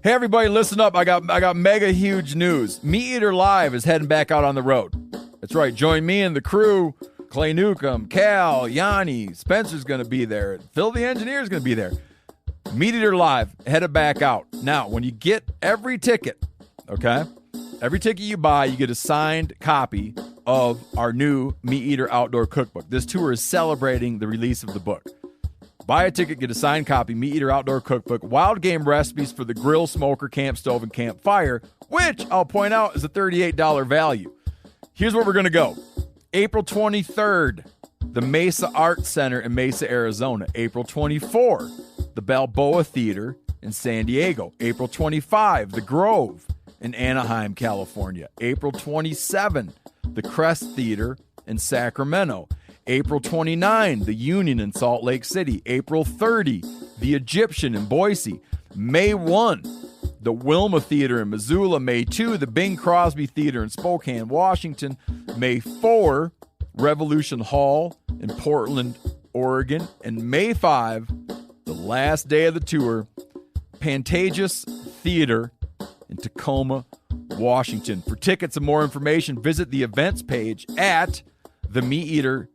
Hey everybody, listen up. I got mega huge news. Meat Eater Live is heading back out on the road. That's right. Join me and the crew. Clay Newcomb, Cal, Yanni, Spencer's going to be there. Phil the Engineer's going to be there. Meat Eater Live, headed back out. Now, when you get every ticket, okay, every ticket you buy, you get a signed copy of our new Meat Eater Outdoor Cookbook. This tour is celebrating the release of the book. Buy a ticket, get a signed copy, Meat Eater Outdoor Cookbook, wild game recipes for the grill, smoker, camp stove, and campfire, which I'll point out is a $38 value. Here's where we're going to go. April 23rd, the Mesa Arts Center in Mesa, Arizona. April 24, the Balboa Theater in San Diego. April 25, the Grove in Anaheim, California. April 27, the Crest Theater in Sacramento. April 29, the Union in Salt Lake City. April 30, the Egyptian in Boise. May 1, the Wilma Theater in Missoula. May 2, the Bing Crosby Theater in Spokane, Washington. May 4, Revolution Hall in Portland, Oregon. And May 5, the last day of the tour, Pantages Theater in Tacoma, Washington. For tickets and more information, visit the events page at themeateater.com.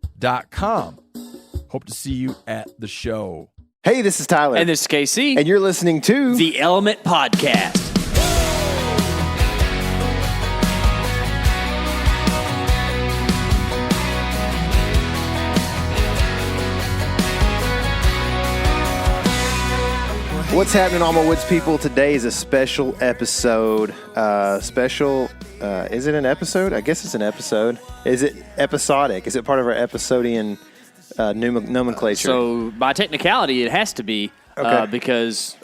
Hope to see you at the show. Hey, this is Tyler. And this is KC. And you're listening to The Element Podcast. What's happening, all my woods people? Today is a special episode. Is it an episode? I guess it's an episode. Is it episodic? Is it part of our episodian nomenclature? So, by technicality, it has to be because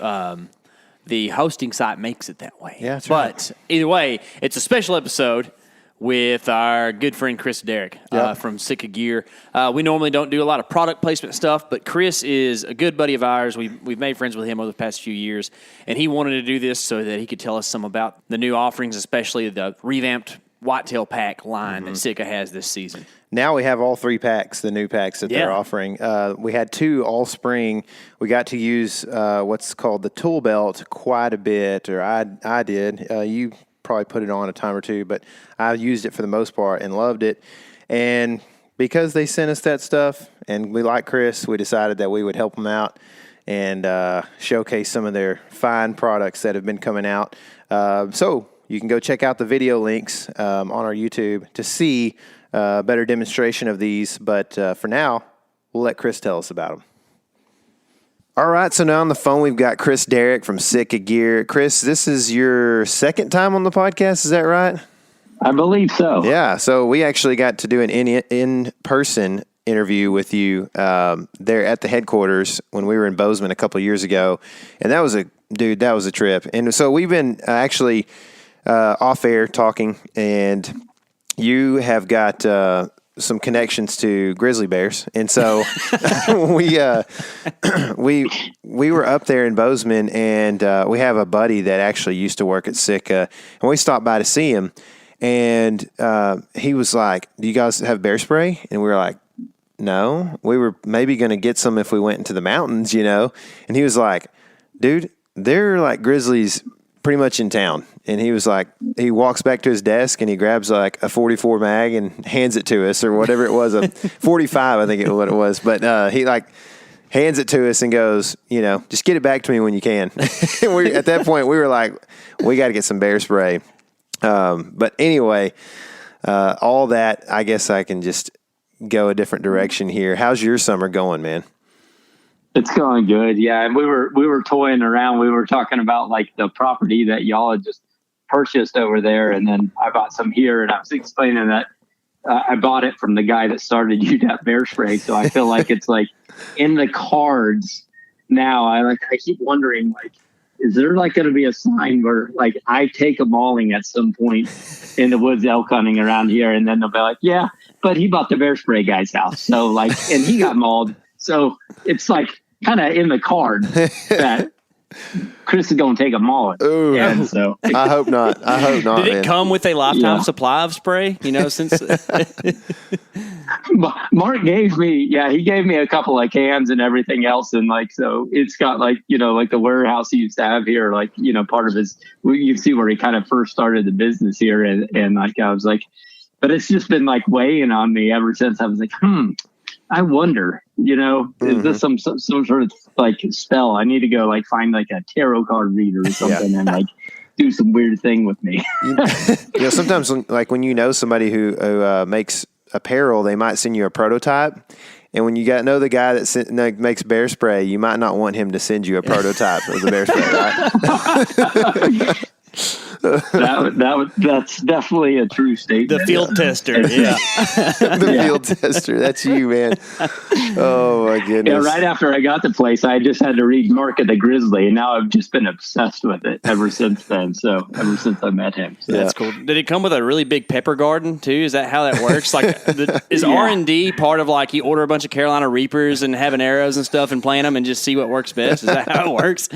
the hosting site makes it that way. Yeah, that's right. But either way, it's a special episode with our good friend Chris Derrick from Sitka Gear. We normally don't do a lot of product placement stuff, but Chris is a good buddy of ours. We've made friends with him over the past few years, and he wanted to do this so that he could tell us some about the new offerings, especially the revamped Whitetail pack line that Sitka has this season. Now we have all 3 packs, the new packs that they're offering. We had 2 all spring. We got to use what's called the tool belt quite a bit, or I did. You probably put it on a time or two, but I used it for the most part and loved it. And because they sent us that stuff and we like Chris, we decided that we would help them out and showcase some of their fine products that have been coming out. So you can go check out the video links on our YouTube to see a better demonstration of these. But for now, we'll let Chris tell us about them. All right, so now on the phone, we've got Chris Derrick from Sitka Gear. Chris, this is your second time on the podcast, is that right? I believe so. Yeah, so we actually got to do an in-person interview with you there at the headquarters when we were in Bozeman a couple of years ago, and that was a trip. And so we've been actually off-air talking, and you have got some connections to grizzly bears, and so we were up there in Bozeman, and we have a buddy that actually used to work at Sitka, and we stopped by to see him, and he was like, "Do you guys have bear spray?" And we were like, "No, we were maybe going to get some if we went into the mountains, you know." And he was like, "Dude, they're like grizzlies pretty much in town." And he was like, he walks back to his desk and he grabs like a 44 mag and hands it to us, or whatever it was, a 45, I think it was what it was. But he like hands it to us and goes, you know, just get it back to me when you can. At that point, we were like, we got to get some bear spray. But anyway, all that, I guess I can just go a different direction here. How's your summer going, man? It's going good. Yeah. And we were toying around. We were talking about like the property that y'all had just purchased over there. And then I bought some here, and I was explaining that I bought it from the guy that started UDAP bear spray. So I feel like it's like in the cards now. I keep wondering, like, is there like going to be a sign where like I take a mauling at some point in the woods elk hunting around here, and then they'll be like, yeah, but he bought the bear spray guy's house. So like, and he got mauled. So it's like kind of in the card that Chris is going to take a mullet. Ooh. And so I hope not. Did it man. come with a lifetime supply of spray? Since Mark gave me, he gave me a couple of cans and everything else. And so it's got like the warehouse he used to have here, part of his, you see where he kind of first started the business here. And I was like, but it's just been weighing on me ever since. I was like, I wonder, is this some sort of spell? I need to go find a tarot card reader or something and do some weird thing with me. Sometimes when somebody who makes apparel, they might send you a prototype. And when you know the guy that makes bear spray, you might not want him to send you a prototype of the bear spray, right? That's definitely a true statement. The field tester, yeah. Field tester. That's you, man. Oh my goodness. Yeah, right after I got the place, I just had to read Mark of the Grizzly, and now I've just been obsessed with it ever since then. So ever since I met him, that's cool. Did it come with a really big pepper garden too? Is that how that works? Is R&D part of you order a bunch of Carolina Reapers and having arrows and stuff and plant them and just see what works best? Is that how it works?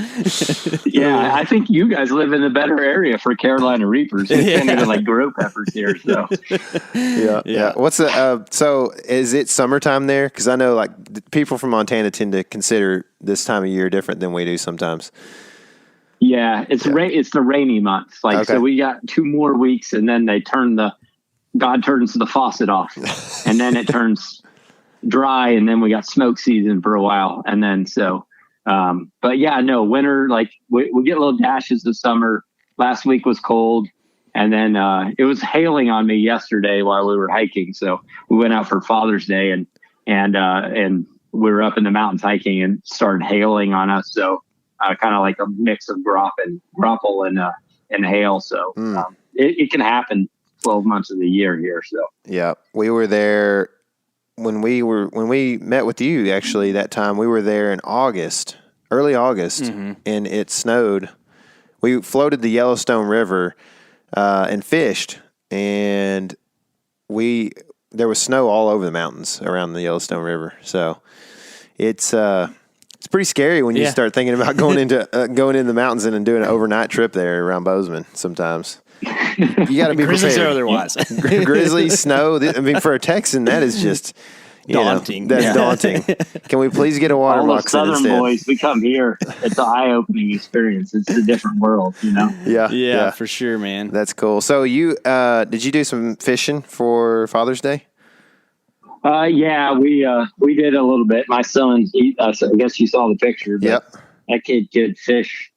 Yeah, I think you guys live in the better area for Carolina Reapers. You can't even grow peppers here. So yeah. What's the so is it summertime there? Because I know people from Montana tend to consider this time of year different than we do sometimes. Yeah, it's the rainy months. So we got 2 more weeks, and then God turns the faucet off, and then it turns dry, and then we got smoke season for a while, and then but winter, we get little dashes of summer. Last week was cold, and then it was hailing on me yesterday while we were hiking. So we went out for Father's Day, and we were up in the mountains hiking, and started hailing on us. So kind of like a mix of grapple and hail. So it can happen 12 months of the year here. So yeah, we were there when we met with you. Actually, that time we were there in early August, and it snowed. We floated the Yellowstone River and fished, and there was snow all over the mountains around the Yellowstone River. So it's pretty scary when you start thinking about going into the mountains and doing an overnight trip there around Bozeman. Sometimes you got to be Grizzlies prepared. Or otherwise, Grizzlies, snow. For a Texan, that is just. Daunting. That's daunting. Can we please get a water box All the instead? Southern boys, we come here. It's an eye-opening experience. It's a different world, Yeah, for sure, man. That's cool. So you did you do some fishing for Father's Day? Yeah, we did a little bit. My son, I guess you saw the picture. But Yep. That kid could fish.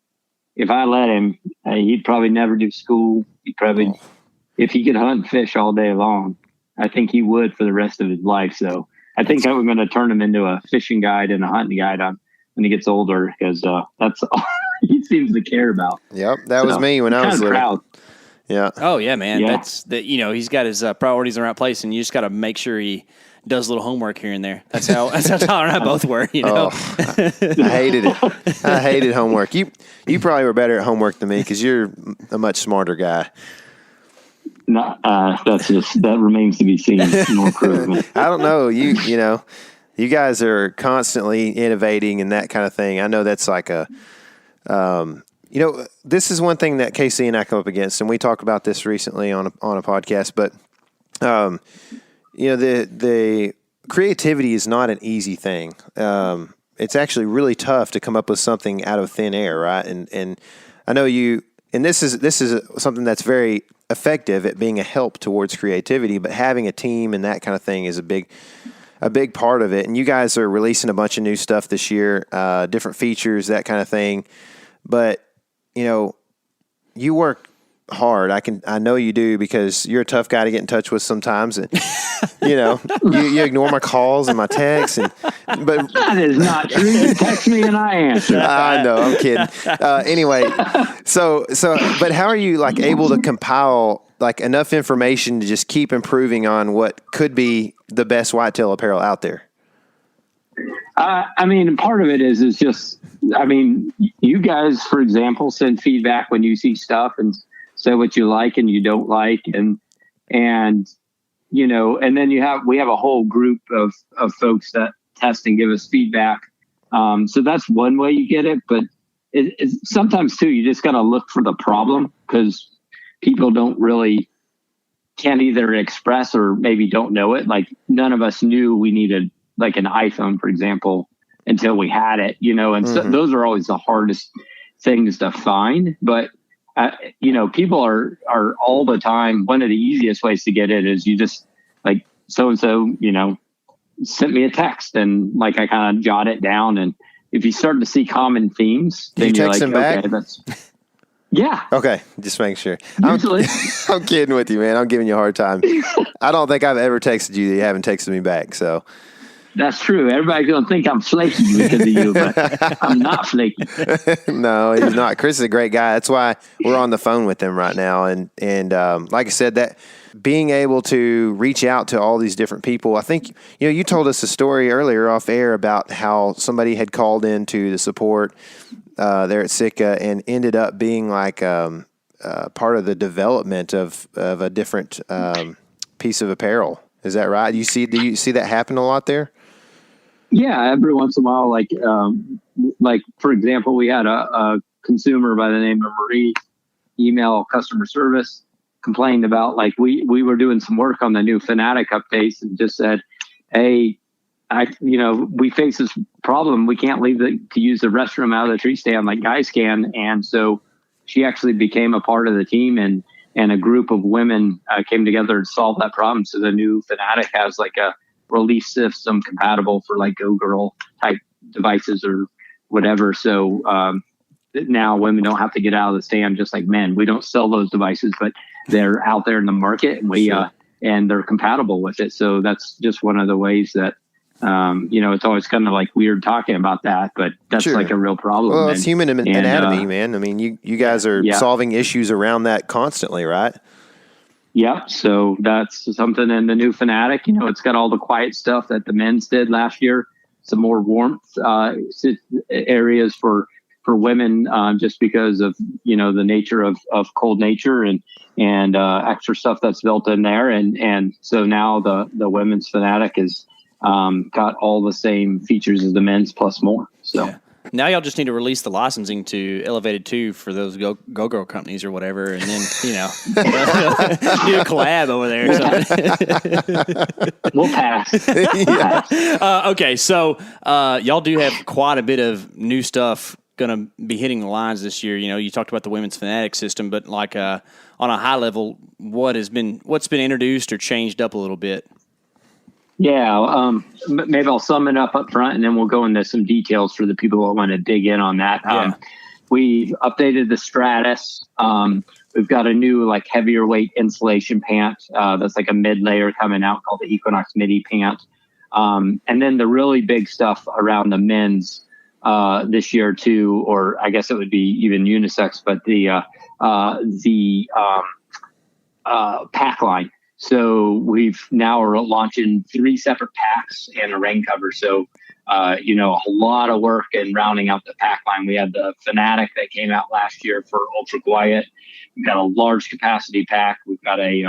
If I let him, he'd probably never do school. If he could hunt and fish all day long, I think he would for the rest of his life. So I think I'm going to turn him into a fishing guide and a hunting guide when he gets older, because that's all he seems to care about. Yep, that was me when I was little. Proud. Yeah. Oh yeah, man. Yeah. That's that. He's got his priorities in the right place, and you just got to make sure he does a little homework here and there. That's how Tyler and I both were. Oh, I hated it. I hated homework. You probably were better at homework than me because you're a much smarter guy. No, that remains to be seen. More improvement. I don't know. You guys are constantly innovating and that kind of thing. I know that's this is one thing that Casey and I come up against, and we talked about this recently on a podcast. But the creativity is not an easy thing. It's actually really tough to come up with something out of thin air, right? And I know you. And this is something that's very effective at being a help towards creativity, but having a team and that kind of thing is a big part of it. And you guys are releasing a bunch of new stuff this year, different features, that kind of thing. But you work hard. I know you do, because you're a tough guy to get in touch with sometimes. And, you ignore my calls and my texts. But that is not true. You text me and I answer. I know, I'm kidding. Anyway, but how are you able to compile enough information to just keep improving on what could be the best whitetail apparel out there? Part of it is just, you guys, for example, send feedback when you see stuff and say what you like and you don't like. And then we have a whole group of folks that test and give us feedback. So that's one way you get it. But sometimes too, you just got to look for the problem, because people can't either express or maybe don't know it. Like, none of us knew we needed like an iPhone, for example, until we had it, and so those are always the hardest things to find. But, people are all the time. One of the easiest ways to get it is you just like, so-and-so, sent me a text, and like, I kind of jot it down. And if you start to see common themes, then you're like, okay, that's, yeah. Okay, just making sure. Usually. I'm kidding with you, man. I'm giving you a hard time. I don't think I've ever texted you that you haven't texted me back. So that's true. Everybody's going to think I'm flaky because of you, but I'm not flaky. No, he's not. Chris is a great guy. That's why we're on the phone with him right now. And like I said, that being able to reach out to all these different people, I think, you told us a story earlier off air about how somebody had called into the support there at Sitka and ended up being like part of the development of a different piece of apparel. Is that right? Do you see that happen a lot there? Yeah, every once in a while, like for example, we had a consumer by the name of Marie email customer service, complained about, like, we were doing some work on the new Fanatic updates, and just said, hey, we face this problem. We can't leave to use the restroom out of the tree stand like guys can. And so she actually became a part of the team, and a group of women came together to solve that problem. So the new Fanatic has like a release system compatible for like Go Girl type devices or whatever. So now women don't have to get out of the stand just like men. We don't sell those devices, but they're out there in the market, and and they're compatible with it. So that's just one of the ways that, it's always kind of like weird talking about that, but that's like a real problem. Well, it's human anatomy, man. I mean, you guys are solving issues around that constantly, right? Yeah. So that's something in the new Fanatic. It's got all the quiet stuff that the men's did last year, some more warmth areas for women, just because of, the nature of cold nature and extra stuff that's built in there. And so now the women's Fanatic is got all the same features as the men's plus more. So now y'all just need to release the licensing to Elevated 2 for those Go-Go companies or whatever, and then do a collab over there or something. We'll pass. Okay, so y'all do have quite a bit of new stuff going to be hitting the lines this year. You talked about the women's Fanatic system, but like on a high level, what's been introduced or changed up a little bit? Yeah, maybe I'll sum it up front, and then we'll go into some details for the people that want to dig in on that. We've updated the Stratus. We've got a new like heavier weight insulation pant that's like a mid layer coming out called the Equinox Midi pant. And then the really big stuff around the men's this year too, or I guess it would be even unisex, but the pack line. So we've now are launching 3 separate packs and a rain cover. So, a lot of work in rounding out the pack line. We had the Fanatic that came out last year for ultra quiet. We've got a large capacity pack. We've got a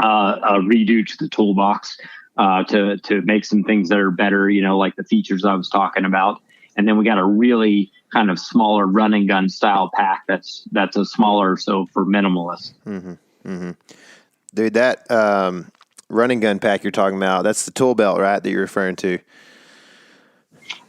redo to the toolbox to make some things that are better, like the features I was talking about. And then we got a really kind of smaller run and gun style pack that's a smaller, so for minimalists. Mm-hmm. Mm-hmm. Dude, that running gun pack you're talking about, that's the tool belt, right, that you're referring to?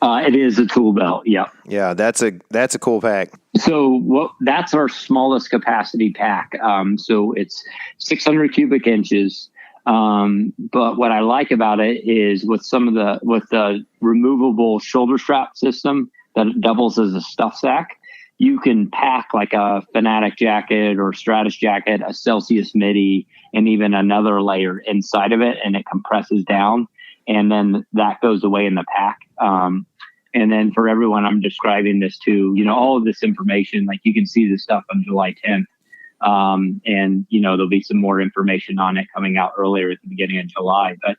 It is a tool belt, yeah. Yeah, that's a cool pack. So that's our smallest capacity pack. So it's 600 cubic inches. But what I like about it is with the removable shoulder strap system that doubles as a stuff sack, you can pack like a Fanatic jacket or Stratus jacket, a Celsius midi, and even another layer inside of it, and it compresses down, and then that goes away in the pack. And then for everyone I'm describing this to, all of this information, like you can see this stuff on July 10th. And there'll be some more information on it coming out earlier at the beginning of July, but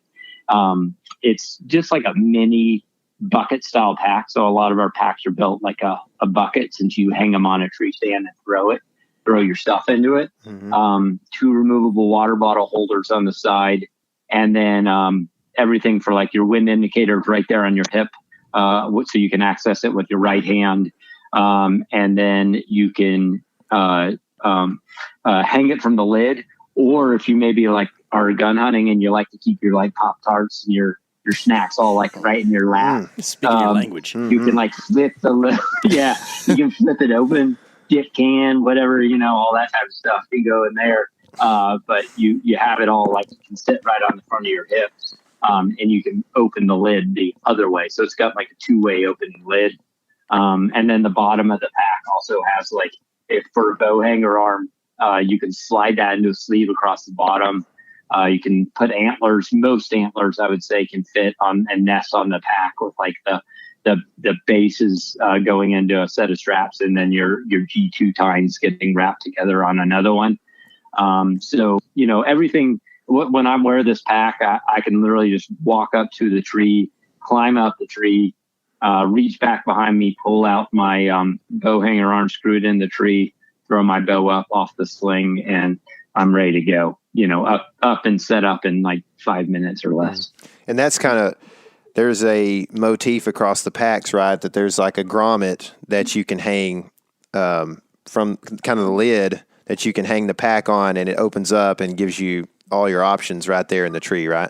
it's just like a mini bucket style pack. So a lot of our packs are built like a bucket, since you hang them on a tree stand and throw your stuff into it. Mm-hmm. 2 removable water bottle holders on the side, and then everything for like your wind indicators right there on your hip, so you can access it with your right hand. and then you can hang it from the lid. Or if you maybe like are gun hunting and you like to keep your like Pop-Tarts and your snacks all like right in your lap. Speaking your language. You can like flip the lid. Yeah, you can flip it open, dip can, whatever, all that type of stuff can go in there. But you have it all like you can sit right on the front of your hips, and you can open the lid the other way. So it's got like a two-way opening lid. And then the bottom of the pack also has like, if for a bow hanger arm, you can slide that into a sleeve across the bottom. You can put antlers. Most antlers, I would say, can fit on and nest on the pack with like the bases going into a set of straps, and then your G2 tines getting wrapped together on another one. So everything. When I wear this pack, I can literally just walk up to the tree, climb up the tree, reach back behind me, pull out my bow hanger arm, screw it in the tree, throw my bow up off the sling, and I'm ready to go. Up and set up in like 5 minutes or less. And that's kind of, there's a motif across the packs, right? That there's like a grommet that you can hang from kind of the lid that you can hang the pack on, and it opens up and gives you all your options right there in the tree, right?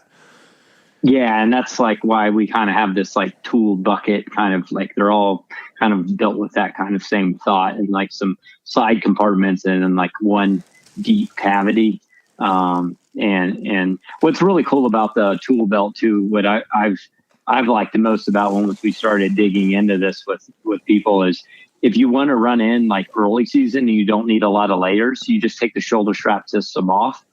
Yeah, and that's like why we kind of have this like tool bucket kind of like, they're all kind of built with that kind of same thought, and like some side compartments and then like one deep cavity. And what's really cool about the tool belt too, what I've liked the most about when we started digging into this with people is, if you want to run in like early season and you don't need a lot of layers, you just take the shoulder strap system off,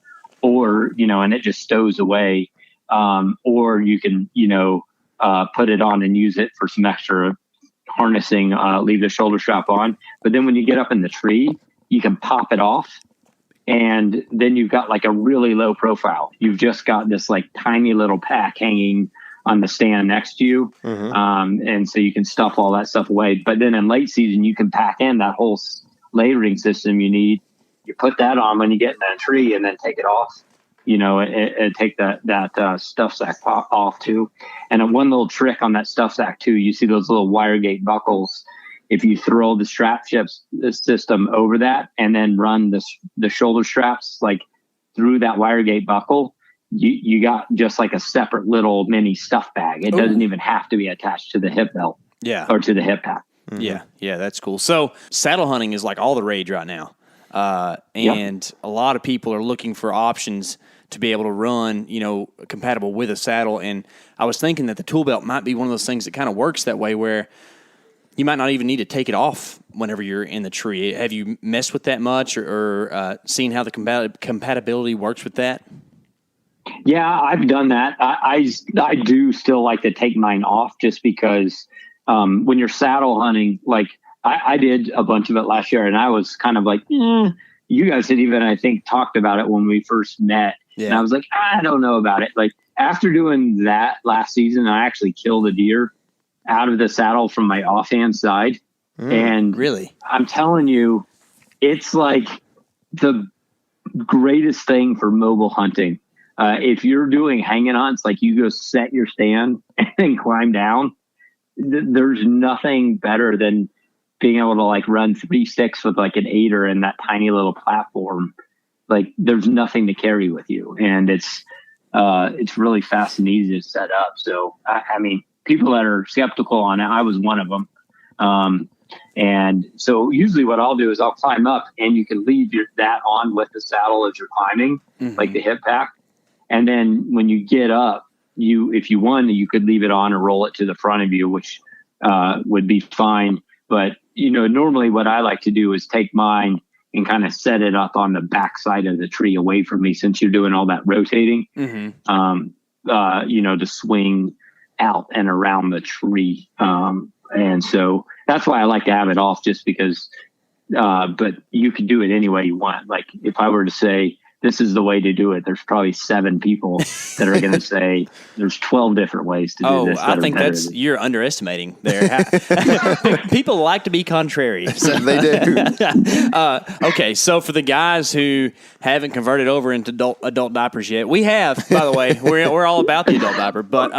or, and it just stows away. Or you can, put it on and use it for some extra harnessing, leave the shoulder strap on. But then when you get up in the tree, you can pop it off, and then you've got like a really low profile. You've just got this like tiny little pack hanging on the stand next to you. Mm-hmm. And so you can stuff all that stuff away. But then in late season, you can pack in that whole layering system you need. You put that on when you get in that tree, and then take it off. And take that stuff sack off too. And one little trick on that stuff sack too, you see those little wire gate buckles. If you throw the strap system over that and then run the shoulder straps like through that wire gate buckle, you got just like a separate little mini stuff bag. It doesn't even have to be attached to the hip belt, or to the hip pack. Mm-hmm. Yeah, that's cool. So saddle hunting is like all the rage right now. And a lot of people are looking for options to be able to run, compatible with a saddle. And I was thinking that the tool belt might be one of those things that kind of works that way, where you might not even need to take it off whenever you're in the tree. Have you messed with that much, or seen how the compatibility works with that? Yeah, I've done that. I do still like to take mine off, just because when you're saddle hunting, like I did a bunch of it last year, and I was kind of like, you guys had even, I think, talked about it when we first met. Yeah. And I was like, I don't know about it. Like after doing that last season, I actually killed a deer out of the saddle from my offhand side. And really, I'm telling you, it's like the greatest thing for mobile hunting. If you're doing hanging hunts, like you go set your stand and then climb down, there's nothing better than being able to like run 3 sticks with like an 8er and that tiny little platform. Like there's nothing to carry with you, and it's really fast and easy to set up. So I mean, people that are skeptical on it, I was one of them. And so usually what I'll do is I'll climb up, and you can leave that on with the saddle as you're climbing, like the hip pack. And then when you get up, if you want, you could leave it on or roll it to the front of you, which would be fine. But normally what I like to do is take mine and kind of set it up on the back side of the tree away from me, since you're doing all that rotating, to swing out and around the tree. And so that's why I like to have it off, just because, but you can do it any way you want. Like if I were to say, this is the way to do it, there's probably 7 people that are going to say there's 12 different ways to do this. I think you're underestimating there. People like to be contrary. So. They do. Okay, so for the guys who haven't converted over into adult diapers yet, we have, by the way, we're all about the adult diaper, but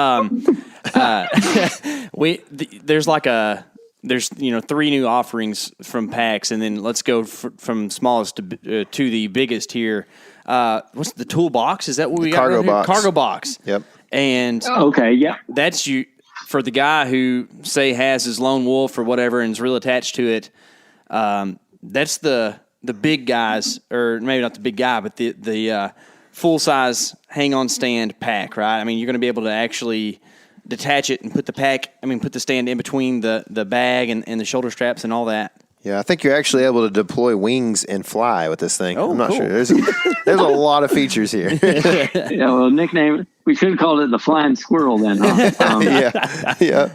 there's like a there's 3 new offerings from packs, and then let's go from smallest to the biggest here. What's the toolbox? Is that what we got? Cargo box. Cargo box. Yep. And okay, yeah, that's you for the guy who say has his lone wolf or whatever and is real attached to it. That's the big guys, or maybe not the big guy, but the full size hang on stand pack, right? I mean, you're going to be able to actually detach it and put the stand in between the bag and the shoulder straps and all that. Yeah, I think you're actually able to deploy wings and fly with this thing. Oh, I'm not cool. sure. There's a lot of features here. yeah. Well, nickname, we should have called it the Flying Squirrel then. Huh? Yeah.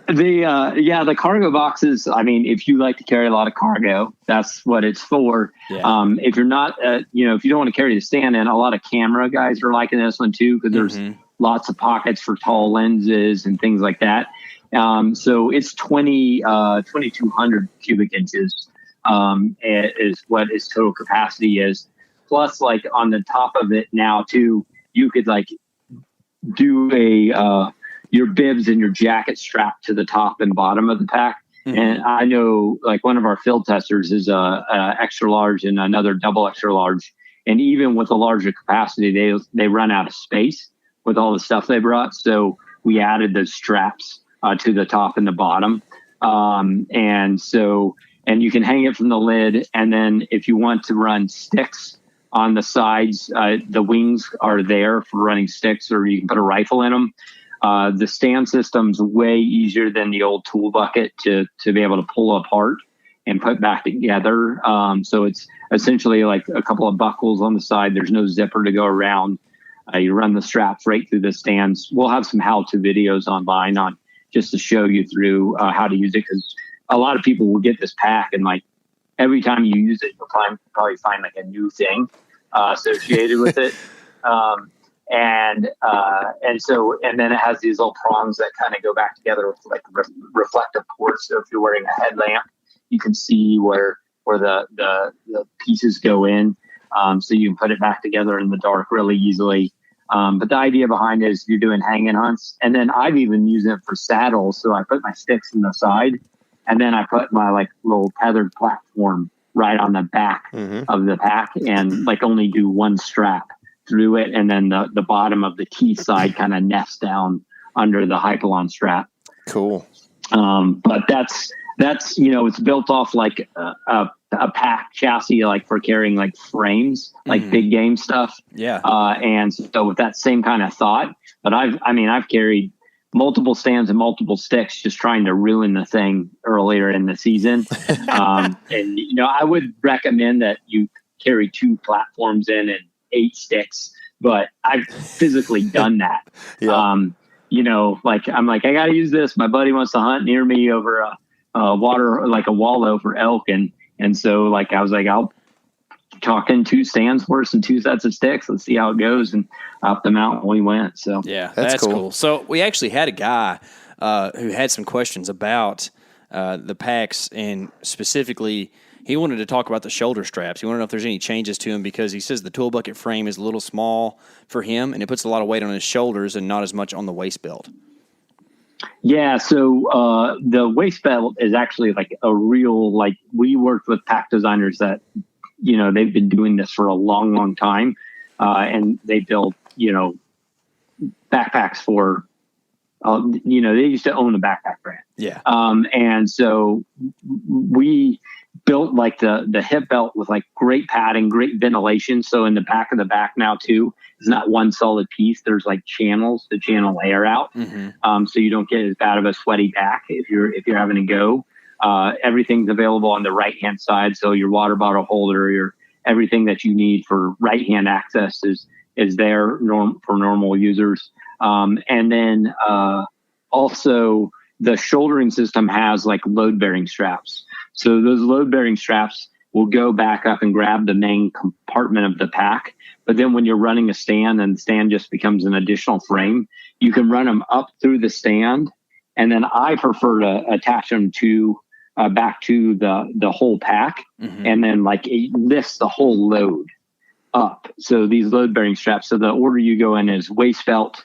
The cargo boxes. I mean, if you like to carry a lot of cargo, that's what it's for. Yeah. If you're not, if you don't want to carry the stand in, a lot of camera guys are liking this one too, because there's lots of pockets for tall lenses and things like that. So it's 2,200 cubic inches is what its total capacity is. Plus, like on the top of it now too, you could like do your bibs and your jacket strapped to the top and bottom of the pack. Mm-hmm. And I know like one of our field testers is a extra large and another double extra large. And even with a larger capacity, they run out of space with all the stuff they brought. So we added those straps to the top and the bottom. And you can hang it from the lid. And then if you want to run sticks on the sides, the wings are there for running sticks, or you can put a rifle in them. The stand system's way easier than the old tool bucket to be able to pull apart and put back together. So it's essentially like a couple of buckles on the side. There's no zipper to go around. You run the straps right through the stands. We'll have some how-to videos online on just to show you through how to use it, because a lot of people will get this pack and like every time you use it, you'll probably find like a new thing associated with it. And then it has these little prongs that kind of go back together with like reflective ports. So if you're wearing a headlamp, you can see where the pieces go in. So you can put it back together in the dark really easily. But the idea behind it is you're doing hanging hunts. And then I've even used it for saddles. So I put my sticks in the side, and then I put my like little tethered platform right on the back of the pack, and like only do one strap through it. And then the bottom of the key side kind of nests down under the Hypalon strap. Cool. But that's, it's built off like a pack chassis, like for carrying like frames, like big game stuff. Yeah. And so with that same kind of thought, but I've carried multiple stands and multiple sticks just trying to ruin the thing earlier in the season. And, I would recommend that you carry 2 platforms in and 8 sticks, but I've physically done that. Yeah. Like I'm like, I got to use this. My buddy wants to hunt near me over a water, like a wallow for elk. And so like, I was like, I'll talk in 2 stands worse and 2 sets of sticks. Let's see how it goes. And up the mountain we went. So yeah, that's cool. So we actually had a guy who had some questions about the packs, and specifically he wanted to talk about the shoulder straps. He wanted to know if there's any changes to them, because he says the tool bucket frame is a little small for him and it puts a lot of weight on his shoulders and not as much on the waist belt. Yeah, so the waist belt is actually like a real, like we worked with pack designers that, they've been doing this for a long, long time. And they build, backpacks for, they used to own a backpack brand. Yeah. And so we built like the hip belt with like great padding, great ventilation. So in the back of the back now too, it's not one solid piece. There's like channels to channel air out. So you don't get as bad of a sweaty back if you're having to go. Everything's available on the right hand side. So your water bottle holder, everything that you need for right hand access is there for normal users. And then also the shouldering system has like load bearing straps. So those load bearing straps will go back up and grab the main compartment of the pack. But then when you're running a stand and the stand just becomes an additional frame, you can run them up through the stand. And then I prefer to attach them to back to the whole pack. And then like it lifts the whole load up. So these load bearing straps. So the order you go in is waist belt,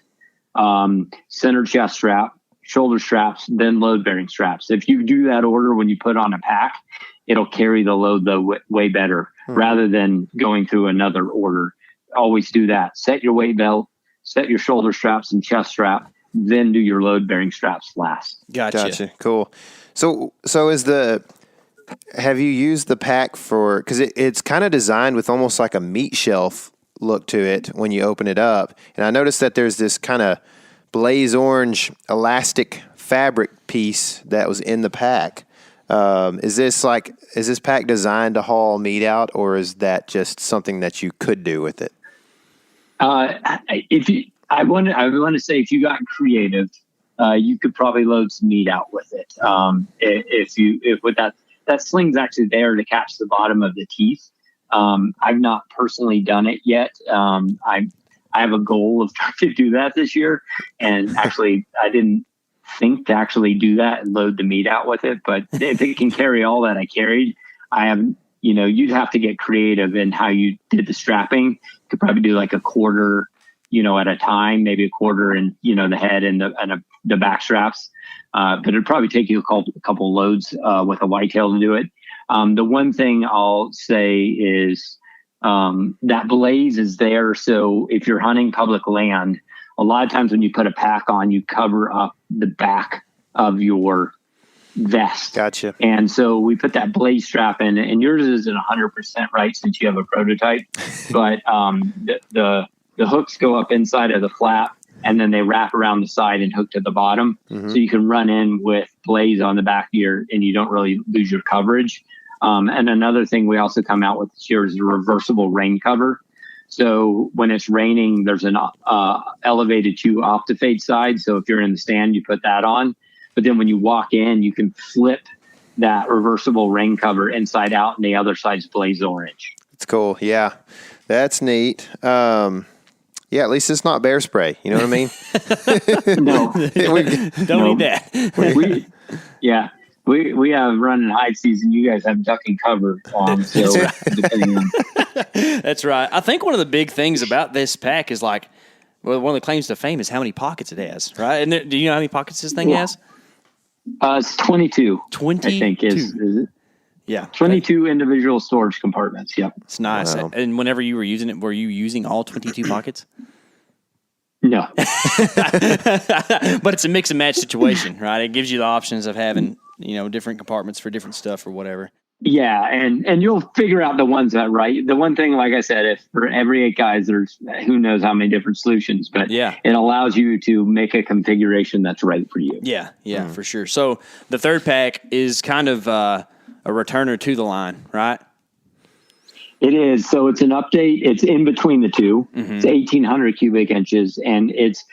center chest strap, shoulder straps, then load bearing straps. If you do that order when you put on a pack, it'll carry the load way better rather than going through another order. Always do that. Set your weight belt, set your shoulder straps and chest strap, then do your load bearing straps last. Gotcha. Cool. So have you used the pack for, because it's kind of designed with almost like a meat shelf look to it when you open it up. And I noticed that there's this kind of blaze orange elastic fabric piece that was in the pack. Is this pack designed to haul meat out, or is that just something that you could do with it? I want to say if you got creative, you could probably load some meat out with it. If with that sling's actually there to catch the bottom of the teeth. I've not personally done it yet. I have a goal of trying to do that this year, and actually I didn't think to actually do that and load the meat out with it. But if it can carry all that I carried, you'd have to get creative in how you did the strapping. You could probably do like a quarter, at a time, maybe a quarter in, the head and the back straps. But it'd probably take you a couple loads with a whitetail to do it. The one thing I'll say is that blaze is there. So if you're hunting public land, a lot of times when you put a pack on, you cover up the back of your vest. Gotcha. And so we put that blaze strap in, and yours isn't 100% right since you have a prototype, but the hooks go up inside of the flap, and then they wrap around the side and hook to the bottom. Mm-hmm. So you can run in with blaze on the back of and you don't really lose your coverage. And another thing we also come out with this year is a reversible rain cover. So when it's raining, there's an elevated to optifade side. So if you're in the stand, you put that on. But then when you walk in, you can flip that reversible rain cover inside out, and the other side's blaze orange. It's cool. Yeah, that's neat. Yeah, at least it's not bear spray. You know what I mean? No. Don't need that. We have run and hide season. You guys have duck and cover on. So depending on. That's right. I think one of the big things about this pack is one of the claims to fame is how many pockets it has, right? And do you know how many pockets this thing has? It's 22. 22? I think is it? Yeah. 22 individual storage compartments. Yep. It's nice. Wow. And whenever you were using it, were you using all 22 pockets? No. But it's a mix and match situation, right? It gives you the options of having, different compartments for different stuff or whatever. Yeah, and you'll figure out the ones that right. The one thing, like I said, if for every 8 guys, there's who knows how many different solutions, but it allows you to make a configuration that's right for you. Yeah, for sure. So the third pack is kind of a returner to the line, right? It is. So it's an update. It's in between the two. Mm-hmm. It's 1,800 cubic inches, and it's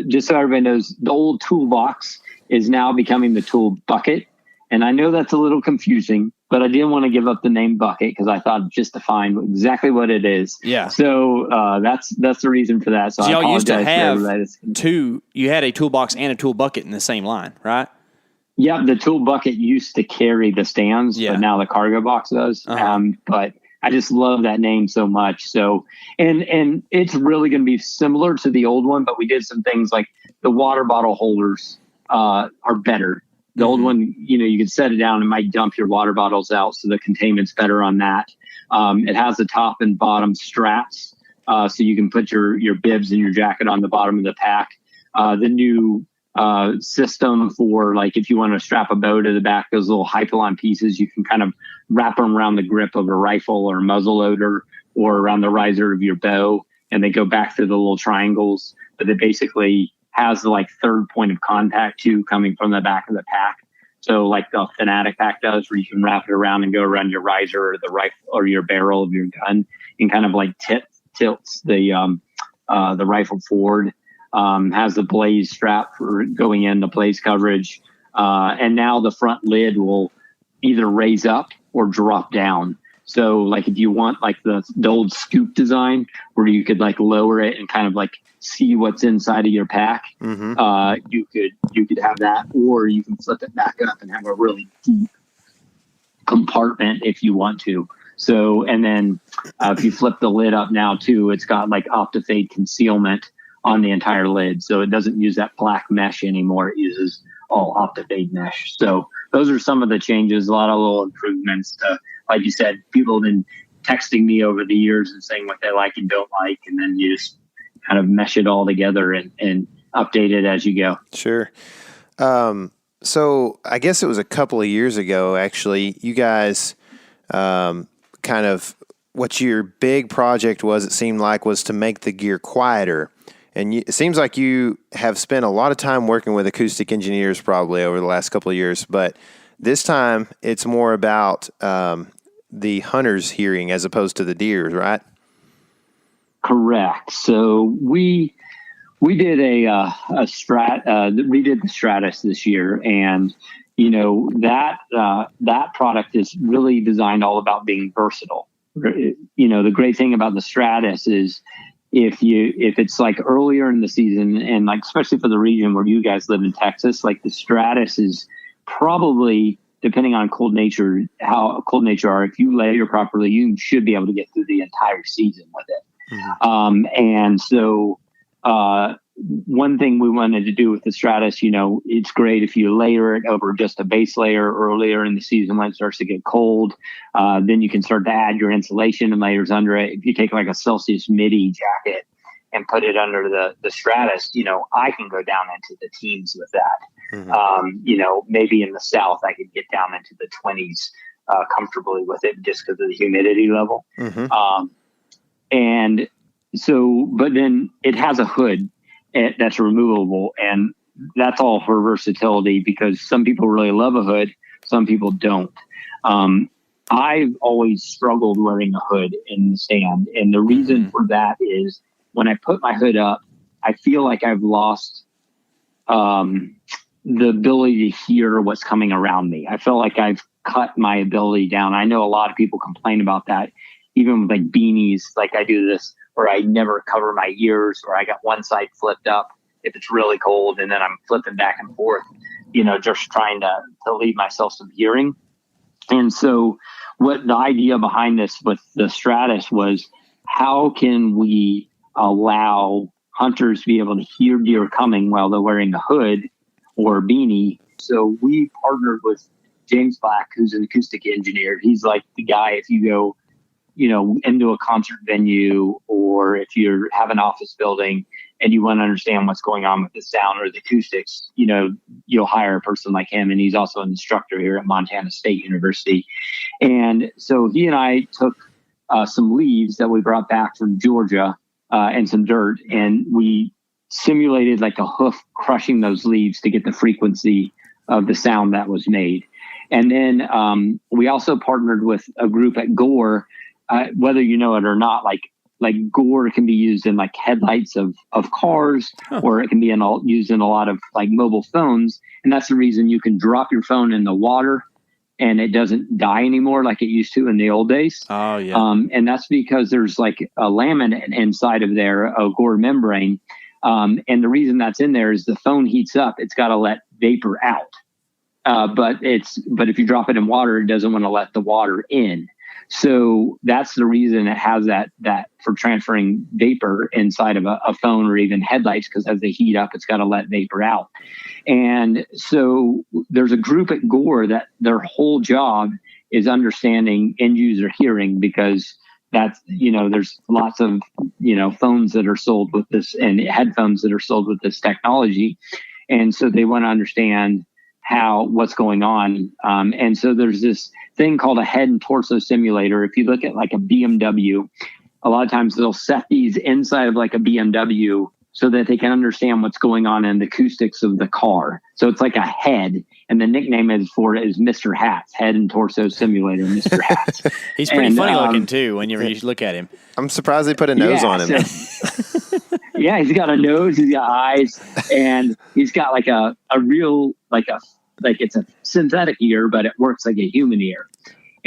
just so everybody knows, the old toolbox is now becoming the tool bucket. And I know that's a little confusing, but I didn't want to give up the name bucket because I thought just defined exactly what it is. Yeah. So that's the reason for that. So y'all used to have two. You had a toolbox and a tool bucket in the same line, right? Yeah, the tool bucket used to carry the stands, but now the cargo box does. Uh-huh. But I just love that name so much. So and it's really going to be similar to the old one, but we did some things like the water bottle holders are better. The old one, you can set it down and might dump your water bottles out, so the containment's better on that. It has the top and bottom straps, so you can put your bibs and your jacket on the bottom of the pack. The new system for, like, if you want to strap a bow to the back, those little hypalon pieces, you can kind of wrap them around the grip of a rifle or a muzzle loader or around the riser of your bow, and they go back through the little triangles, but they basically has the third point of contact too, coming from the back of the pack. So like the Fanatic pack does, where you can wrap it around and go around your riser or the rifle or your barrel of your gun, and kind of tilts the rifle forward. Has the blaze strap for going in the blaze coverage. And now the front lid will either raise up or drop down. So like if you want like the old scoop design where you could lower it and kind of see what's inside of your pack, you could have that, or you can flip it back up and have a really deep compartment if you want to. So, and then if you flip the lid up now too, it's got optifade concealment on the entire lid. So it doesn't use that black mesh anymore. It uses all OptiFade mesh. So those are some of the changes, a lot of little improvements. Like you said, people have been texting me over the years and saying what they like and don't like, and then you just kind of mesh it all together and update it as you go. Sure. So I guess it was a couple of years ago, actually, you guys kind of what your big project was, it seemed like, was to make the gear quieter. And it seems like you have spent a lot of time working with acoustic engineers probably over the last couple of years, but this time it's more about the hunter's hearing as opposed to the deer's, right? Correct. So we did redid the Stratus this year, and that product is really designed all about being versatile. The great thing about the Stratus is if it's like earlier in the season, and like especially for the region where you guys live in Texas, like the Stratus is probably, depending on how cold nature are, if you layer properly, you should be able to get through the entire season with it. Mm-hmm. And so one thing we wanted to do with the Stratus, it's great if you layer it over just a base layer earlier in the season when it starts to get cold. Then you can start to add your insulation and layers under it. If you take like a Celsius midi jacket and put it under the Stratus, I can go down into the teens with that. Mm-hmm. Maybe in the South, I could get down into the 20s comfortably with it just because of the humidity level. Mm-hmm. And so, but then it has a hood that's removable, and that's all for versatility because some people really love a hood, some people don't. I've always struggled wearing a hood in the stand, and the reason for that is when I put my hood up, I feel like I've lost the ability to hear what's coming around me. I feel like I've cut my ability down. I know a lot of people complain about that, even with like beanies, like I do this, or I never cover my ears, or I got one side flipped up if it's really cold, and then I'm flipping back and forth, just trying to leave myself some hearing. And so what the idea behind this with the Stratus was, how can we allow hunters to be able to hear deer coming while they're wearing a hood or a beanie? So we partnered with James Black, who's an acoustic engineer. He's like the guy, if you go into a concert venue, or if you have an office building and you want to understand what's going on with the sound or the acoustics, you'll hire a person like him. And he's also an instructor here at Montana State University. And so he and I took some leaves that we brought back from Georgia and some dirt, and we simulated like a hoof crushing those leaves to get the frequency of the sound that was made. And then we also partnered with a group at Gore. Whether you know it or not, like Gore can be used in like headlights of cars, or it can be used in a lot of like mobile phones. And that's the reason you can drop your phone in the water and it doesn't die anymore like it used to in the old days. Oh, yeah. And that's because there's like a laminate inside of there, a Gore membrane. And the reason that's in there is the phone heats up, it's got to let vapor out. But if you drop it in water, it doesn't want to let the water in. So that's the reason it has that for transferring vapor inside of a phone or even headlights, because as they heat up, it's got to let vapor out. And so there's a group at Gore that their whole job is understanding end user hearing, because that's, there's lots of, phones that are sold with this and headphones that are sold with this technology. And so they want to understand what's going on. And so there's this thing called a head and torso simulator. If you look at like a BMW, a lot of times they'll set these inside of like a BMW so that they can understand what's going on in the acoustics of the car. So it's like a head, and the nickname for it is Mr. Hats, head and torso simulator, Mr. Hats. He's pretty funny looking too when you look at him. I'm surprised they put a nose on him. Yeah, he's got a nose, he's got eyes, and he's got like a real, like it's a synthetic ear, but it works like a human ear.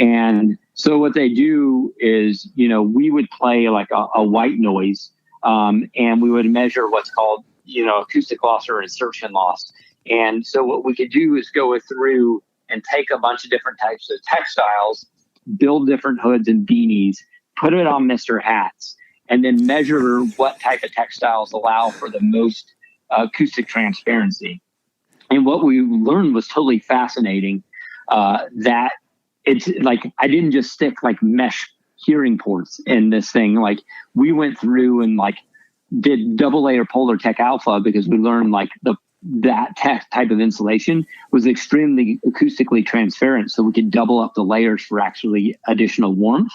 And so what they do is, we would play like a white noise, and we would measure what's called, acoustic loss or insertion loss. And so what we could do is go through and take a bunch of different types of textiles, build different hoods and beanies, put it on Mr. Hats, and then measure what type of textiles allow for the most acoustic transparency. And what we learned was totally fascinating, that it's like, I didn't just stick like mesh hearing ports in this thing. Like, we went through and like did double layer polar tech alpha, because we learned like that type of insulation was extremely acoustically transparent. So we could double up the layers for actually additional warmth.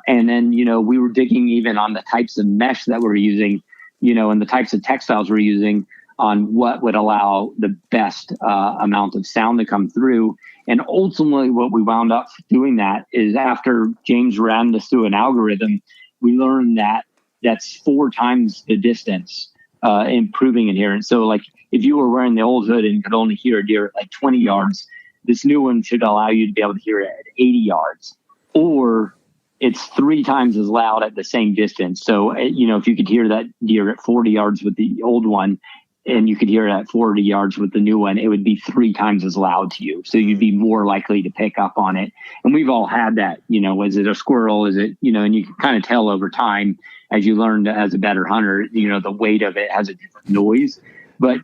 And then, we were digging even on the types of mesh that we're using, and the types of textiles we're using on what would allow the best amount of sound to come through. And ultimately what we wound up doing that is, after James ran this through an algorithm, we learned that that's 4 times the distance, improving adherence. So like, if you were wearing the old hood and could only hear a deer at like 20 yards, this new one should allow you to be able to hear it at 80 yards, or it's 3 times as loud at the same distance. So, if you could hear that deer at 40 yards with the old one, and you could hear it at 40 yards with the new one, it would be 3 times as loud to you. So you'd be more likely to pick up on it. And we've all had that, is it a squirrel? Is it, and you can kind of tell over time as you learn as a better hunter, the weight of it has a different noise, but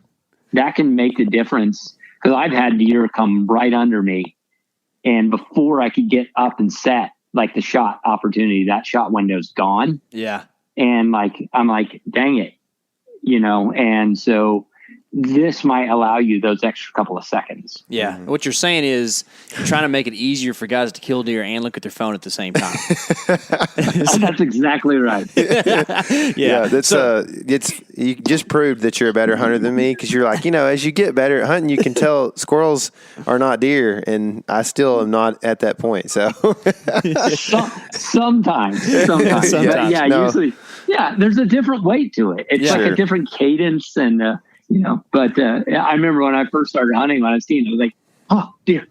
that can make the difference. Because I've had deer come right under me, and before I could get up and set, like the shot opportunity, that shot window's gone. Yeah. And like, I'm like, dang it, and so this might allow you those extra couple of seconds. Yeah. Mm-hmm. What you're saying is you're trying to make it easier for guys to kill deer and look at their phone at the same time. That's exactly right. Yeah. That's you just proved that you're a better hunter than me, because you're like, as you get better at hunting, you can tell squirrels are not deer, and I still am not at that point. So sometimes. But yeah, usually, there's a different weight to it. It's like a different cadence, and But I remember when I first started hunting, when I was teen, I was like, oh, deer.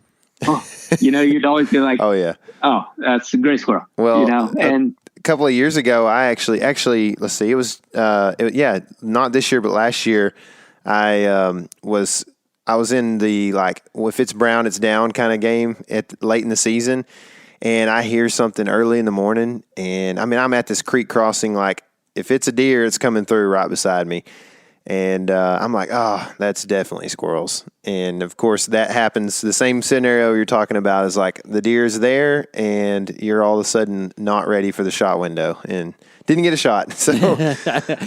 Oh, you'd always be like, oh, that's a gray squirrel. Well, and a couple of years ago, I actually, let's see, it was, not this year, but last year, I was in the, like, if it's brown, it's down kind of game late in the season. And I hear something early in the morning. And I'm at this creek crossing, like, if it's a deer, it's coming through right beside me. And I'm like, oh, that's definitely squirrels. And, of course, that happens. The same scenario you're talking about is like the deer's there, and you're all of a sudden not ready for the shot window and didn't get a shot. So,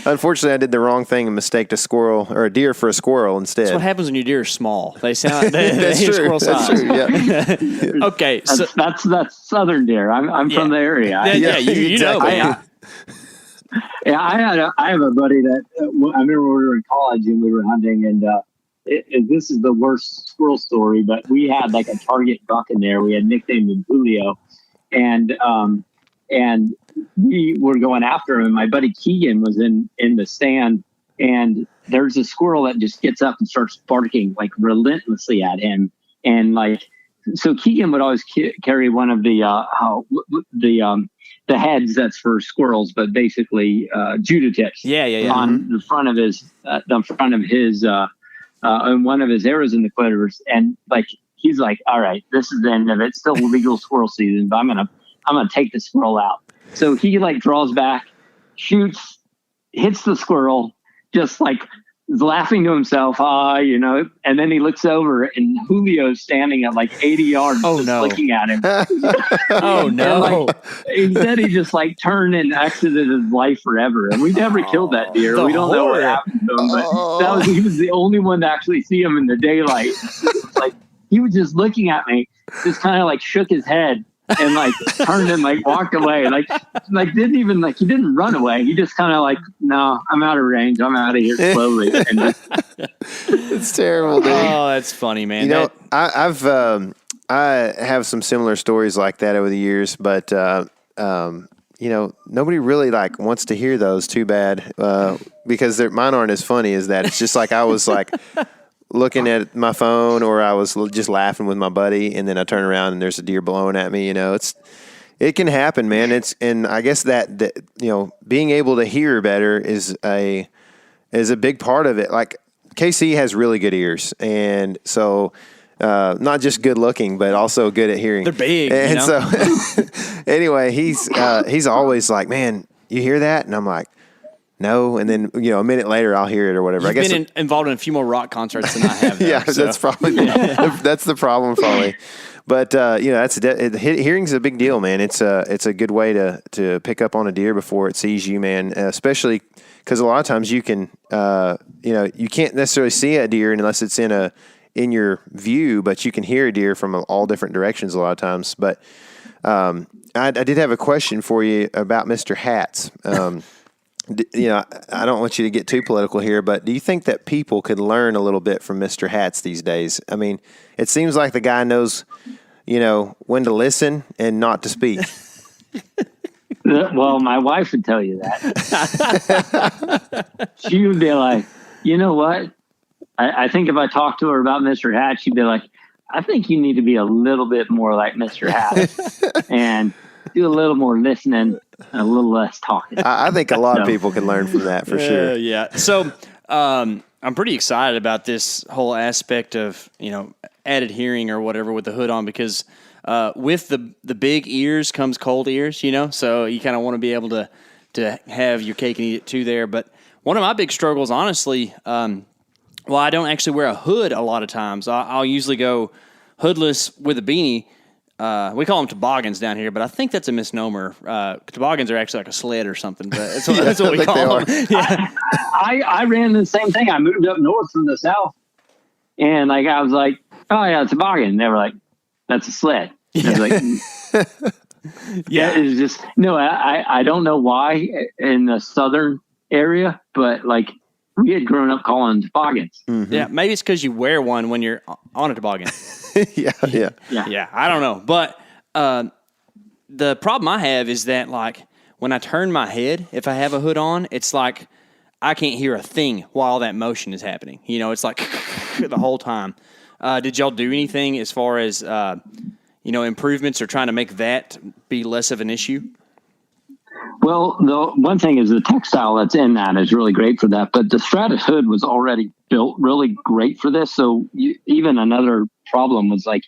unfortunately, I did the wrong thing and mistaked a squirrel or a deer for a squirrel instead. That's what happens when your deer are small. They sound they squirrel size. That's true, yeah. Okay. That's southern deer. I'm from the area. You know that. I have a buddy that I remember we were in college and we were hunting, and this is the worst squirrel story, but we had like a target buck in there. We had nicknamed him Julio, and we were going after him. My buddy Keegan was in the stand, and there's a squirrel that just gets up and starts barking like relentlessly at him, and like, so Keegan would always carry one of the heads that's for squirrels, but basically judo tips. On the front of his, on one of his arrows in the clitoris, and like he's like, all right, this is the end of it. It's still legal squirrel season, but I'm gonna take the squirrel out. So he like draws back, shoots, hits the squirrel, just like laughing to himself, and then he looks over and Julio's standing at like 80 yards, looking at him. Oh no! He said he just like turned and exited his life forever, and we never killed that deer. We don't know what happened to him, but he was the only one to actually see him in the daylight. Like, he was just looking at me, just kind of like shook his head and like turned and like walked away. Like didn't even he didn't run away. He just kind of like, no, I'm out of range. I'm out of here slowly. And it's terrible, dude. Oh, that's funny, man. I have some similar stories like that over the years, but nobody really like wants to hear those too bad, because mine aren't as funny as that. It's just like I was like looking at my phone, or I was just laughing with my buddy, and then I turn around and there's a deer blowing at me. It can happen, man. And I guess that being able to hear better is a big part of it. Like, KC has really good ears, and so not just good looking, but also good at hearing. They're big, and so anyway, he's always like, man, you hear that? And I'm like, no. And then, a minute later I'll hear it or whatever. You've been involved in a few more rock concerts than I have. Though, yeah, so. that's probably that's the problem probably. But hearing's a big deal, man. It's a good way to pick up on a deer before it sees you, man. Especially because a lot of times you can, you can't necessarily see a deer unless it's in your view, but you can hear a deer from all different directions a lot of times. But I did have a question for you about Mr. Hats. I don't want you to get too political here, but do you think that people could learn a little bit from Mr. Hats these days? I mean, it seems like the guy knows, when to listen and not to speak. Well, my wife would tell you that. She would be like, you know what? I think if I talked to her about Mr. Hatch, she'd be like, I think you need to be a little bit more like Mr. Hatch and do a little more listening and a little less talking. I think a lot of people can learn from that for sure. Yeah. So I'm pretty excited about this whole aspect of, added hearing or whatever with the hood on because with the big ears comes cold ears, so you kind of want to be able to have your cake and eat it too there. But one of my big struggles, honestly, I don't actually wear a hood a lot of times. I'll usually go hoodless with a beanie. We call them toboggans down here, but I think that's a misnomer. Toboggans are actually like a sled or something, but that's what we call them. Yeah. I ran the same thing. I moved up north from the south, and I was like, oh yeah, toboggan. And they were like, that's a sled. Yeah. I was like, yeah, it's just no. I don't know why in the southern area, but we had grown up calling them toboggans. Mm-hmm. Yeah, maybe it's because you wear one when you're on a toboggan. Yeah. I don't know, but the problem I have is that when I turn my head, if I have a hood on, it's like I can't hear a thing while that motion is happening. It's like the whole time. Did y'all do anything as far as improvements or trying to make that be less of an issue? Well, the one thing is the textile that's in that is really great for that, but the Stratus hood was already built really great for this. So even another problem was that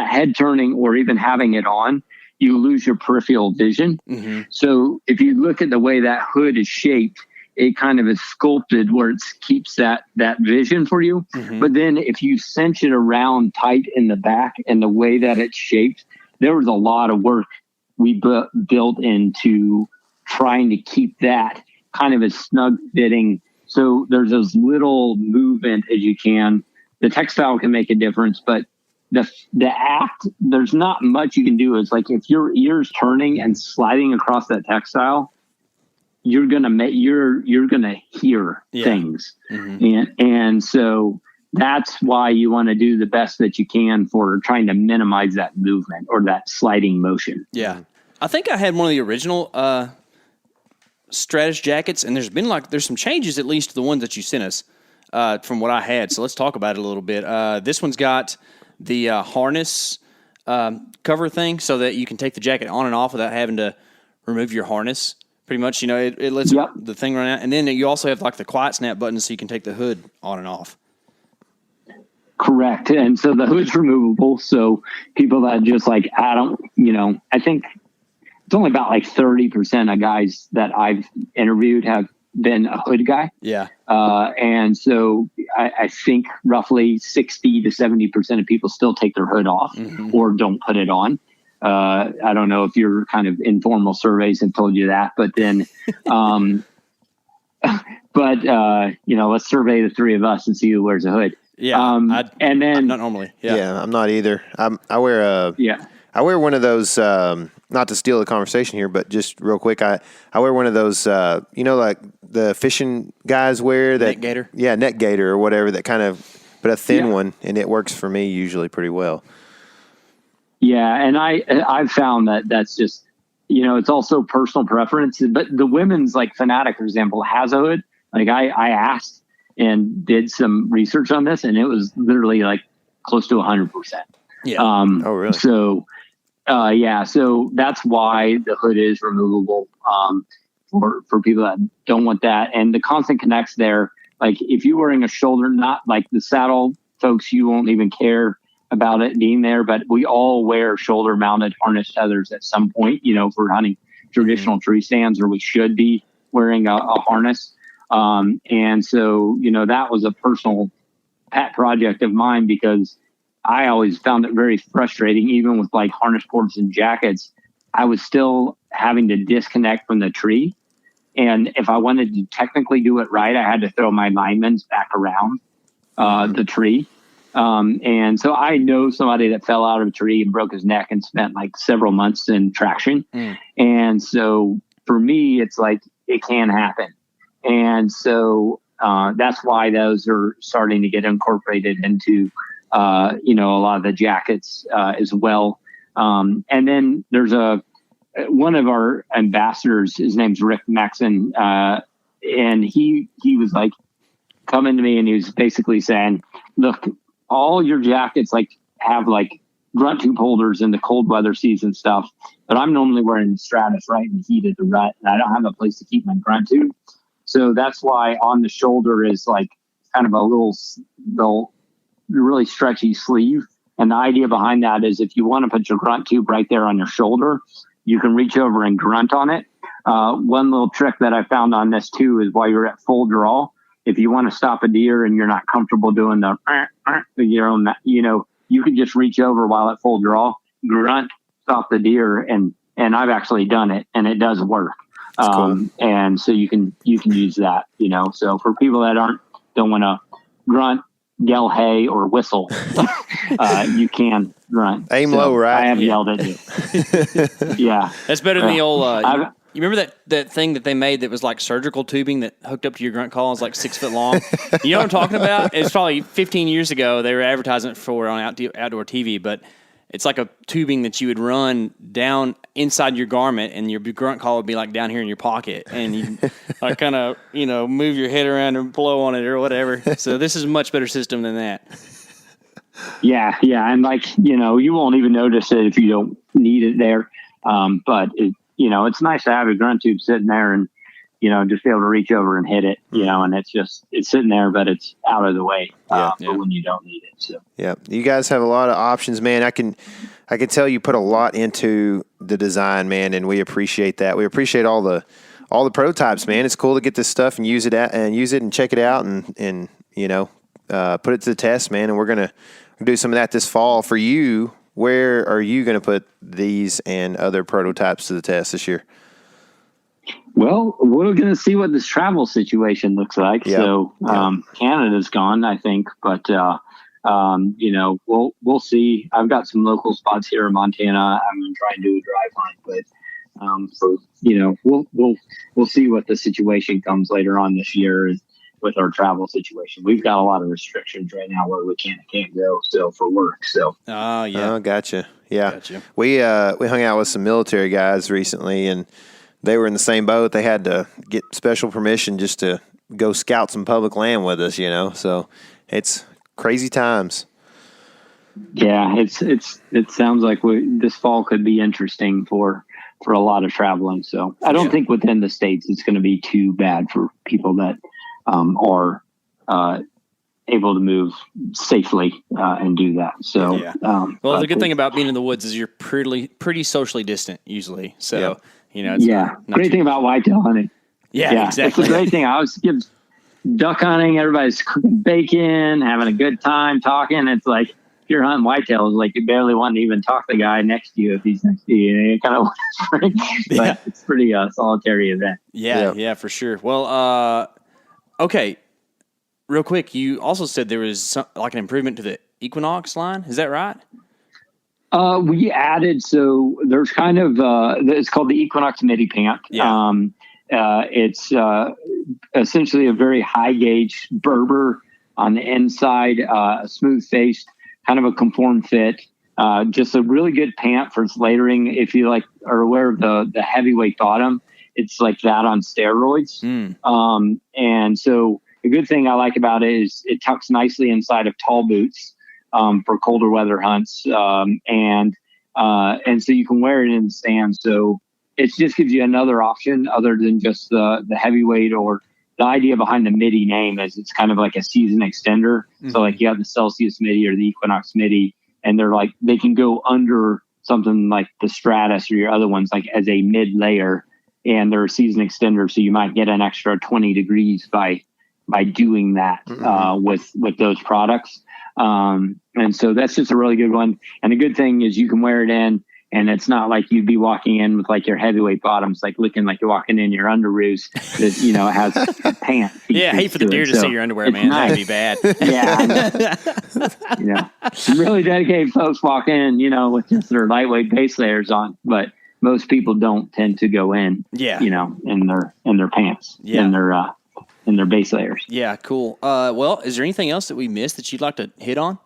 head turning or even having it on, you lose your peripheral vision. Mm-hmm. So if you look at the way that hood is shaped, it kind of is sculpted where it keeps that vision for you. Mm-hmm. But then if you cinch it around tight in the back and the way that it's shaped, there was a lot of work we built into trying to keep that kind of as snug fitting. So there's as little movement as you can. The textile can make a difference, but the act, there's not much you can do. It's like if your ear's turning and sliding across that textile, you're gonna hear things. Mm-hmm. And so that's why you want to do the best that you can for trying to minimize that movement or that sliding motion. Yeah. I think I had one of the original Stratus jackets, and there's some changes, at least to the ones that you sent us from what I had. So let's talk about it a little bit. This one's got the harness cover thing so that you can take the jacket on and off without having to remove your harness. Pretty much, it lets the thing run out. And then you also have the quiet snap button so you can take the hood on and off. Correct. And so the hood's removable. So people that just I think it's only about 30% of guys that I've interviewed have been a hood guy. Yeah. And so I think roughly 60 to 70% of people still take their hood off or don't put it on. I don't know if your kind of informal surveys have told you that, but then, let's survey the three of us and see who wears a hood. Yeah. And then not normally. Yeah. I'm not either. I wear one of those, not to steal the conversation here, but just real quick, I wear one of those, like the fishing guys wear that net gator. Yeah. Net gator or whatever, that kind of, but a thin one, and it works for me usually pretty well. Yeah. And I've found that's just, it's also personal preference, but the women's Fanatic, for example, has a hood. I asked and did some research on this, and it was literally close to 100%. Yeah. Oh, really? So, so that's why the hood is removable for people that don't want that. And the constant connects there. If you're wearing a shoulder, not the saddle folks, you won't even care about it being there, but we all wear shoulder mounted harness tethers at some point, for hunting. traditional tree stands, or we should be wearing a harness. And so, that was a personal pet project of mine, because I always found it very frustrating, even with like harness cords and jackets. I was still having to disconnect from the tree. And if I wanted to technically do it right, I had to throw my linements back around the tree. And so I know somebody that fell out of a tree and broke his neck and spent like several months in traction. And so for me, it's like, it can happen. And so that's why those are starting to get incorporated into, a lot of the jackets as well. And then there's one of our ambassadors, his name's Rick Maxon, and he was like coming to me, and he was basically saying, look, all your jackets like have like grunt tube holders in the cold weather season stuff, but I'm normally wearing Stratus right in the heat of the rut, and I don't have a place to keep my grunt tube. So that's why on the shoulder is like kind of a little really stretchy sleeve. And the idea behind that is, if you want to put your grunt tube right there on your shoulder, you can reach over and grunt on it. One little trick that I found on this too is, while you're at full draw, if you want to stop a deer and you're not comfortable doing you can just reach over while at full draw, grunt, stop the deer. And I've actually done it, and it does work. Cool. And so you can use that, so for people that don't want to grunt, yell hey, or whistle, you can grunt. Aim low, right? I have yelled at you. Yeah. That's better than the old, you remember that thing that they made that was like surgical tubing that hooked up to your grunt call? It's like 6 foot long. You know what I'm talking about? It's probably 15 years ago. They were advertising it for on outdoor TV, but it's like a tubing that you would run down inside your garment, and your grunt call would be like down here in your pocket, and you like kind of, move your head around and blow on it or whatever. So this is a much better system than that. Yeah. And like, you won't even notice it if you don't need it there. But it's nice to have a grunt tube sitting there and, just be able to reach over and hit it, and it's sitting there, but it's out of the way for when you don't need it. So, yeah, you guys have a lot of options, man. I can tell you put a lot into the design, man, and we appreciate that. We appreciate all the prototypes, man. It's cool to get this stuff and use it and check it out and put it to the test, man. And we're going to do some of that this fall for you. Where are you going to put these and other prototypes to the test this year? Well, we're going to see what this travel situation looks like. Yep. So Canada's gone, I think, but we'll see. I've got some local spots here in Montana. I'm going to try and do a drive hunt, but we'll see what the situation comes later on this year with our travel situation. We've got a lot of restrictions right now where we can't go still for work. So gotcha. Yeah, gotcha. We hung out with some military guys recently, and they were in the same boat. They had to get special permission just to go scout some public land with us, So it's crazy times. Yeah, it sounds like this fall could be interesting for a lot of traveling. So I don't think within the States it's going to be too bad for people that are able to move safely and do that. So, the good thing about being in the woods is you're pretty socially distant usually. So, it's great thing about whitetail hunting. Yeah, exactly. It's a great thing. I always give duck hunting. Everybody's cooking bacon, having a good time talking. It's like, if you're hunting whitetail, it's like you barely want to even talk to the guy next to you if he's next to you. You kind of but it's pretty solitary event. Yeah, for sure. Well, okay. Real quick, you also said there was like an improvement to the Equinox line. Is that right? We added, so there's kind of, it's called the Equinox Midi Pant. Yeah. It's essentially a very high gauge Berber on the inside, smooth faced, kind of a conform fit. Just a really good pant for layering. If you are aware of the heavyweight bottom, it's like that on steroids. And so the good thing I like about it is it tucks nicely inside of tall boots for colder weather hunts. And so you can wear it in the stand. So it just gives you another option other than just the heavyweight, or the idea behind the Midi name is it's kind of like a season extender. So like you have the Celsius Midi or the Equinox Midi, and they can go under something like the Stratus or your other ones, like as a mid layer, and they're a season extender. So you might get an extra 20 degrees by doing that, with those products. And so that's just a really good one. And the good thing is you can wear it in, and it's not like you'd be walking in with like your heavyweight bottoms, like looking like you're walking in your underoos that, it has pants. Yeah. I hate for the deer to see your underwear, man. Nice. That'd be bad. Yeah. Some really dedicated folks walk in, with just their lightweight base layers on, but most people don't tend to go in, in their pants, in their base layers. Yeah. Cool. Well, is there anything else that we missed that you'd like to hit on?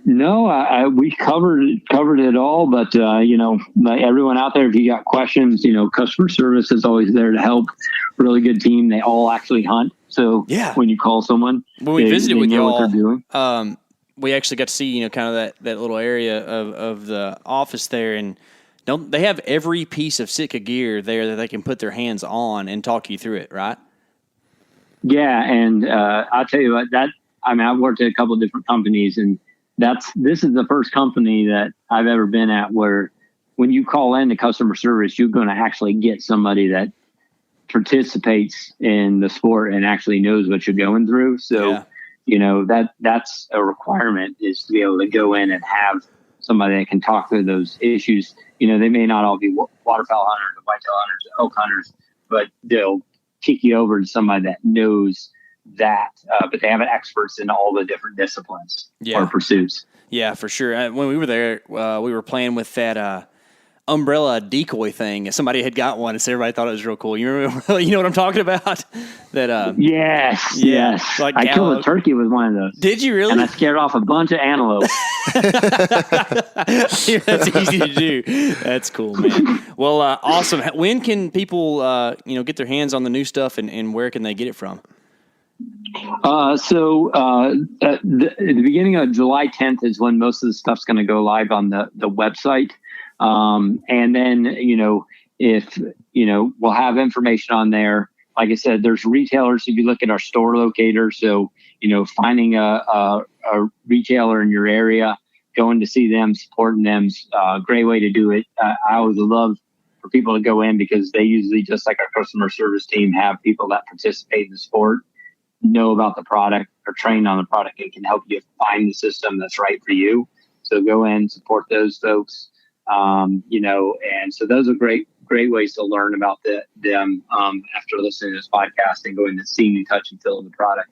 No, we covered it all, but everyone out there, if you got questions, customer service is always there to help. Really good team. They all actually hunt. So when you call someone, when we visited with y'all, what they're doing. We actually got to see, kind of that little area of the office there, and they have every piece of Sitka gear there that they can put their hands on and talk you through it, right? Yeah, and I'll tell you what, I've worked at a couple of different companies, and this is the first company that I've ever been at where when you call in to customer service, you're going to actually get somebody that participates in the sport and actually knows what you're going through. So, that's a requirement, is to be able to go in and have somebody that can talk through those issues. They may not all be waterfowl hunters, or whitetail hunters, or elk hunters, but they'll kick you over to somebody that knows that, but they have experts in all the different disciplines or pursuits. Yeah, for sure. When we were there, we were playing with that umbrella decoy thing. Somebody had got one, and so everybody thought it was real cool. You remember? You know what I'm talking about? That. Yes. Like I killed a turkey with one of those. Did you really? And I scared off a bunch of antelope. That's easy to do. That's cool, man. Well, awesome. When can people, get their hands on the new stuff, and where can they get it from? So at the beginning of July 10th is when most of the stuff's going to go live on the website. And then, if, we'll have information on there. Like I said, there's retailers. If you look at our store locator, so, finding a retailer in your area, going to see them, supporting them, great way to do it. I always love for people to go in, because they usually, just like our customer service team, have people that participate in the sport, know about the product, or trained on the product, and can help you find the system that's right for you. So go in, support those folks. And so those are great ways to learn about them after listening to this podcast and going to see and touch and feel the product.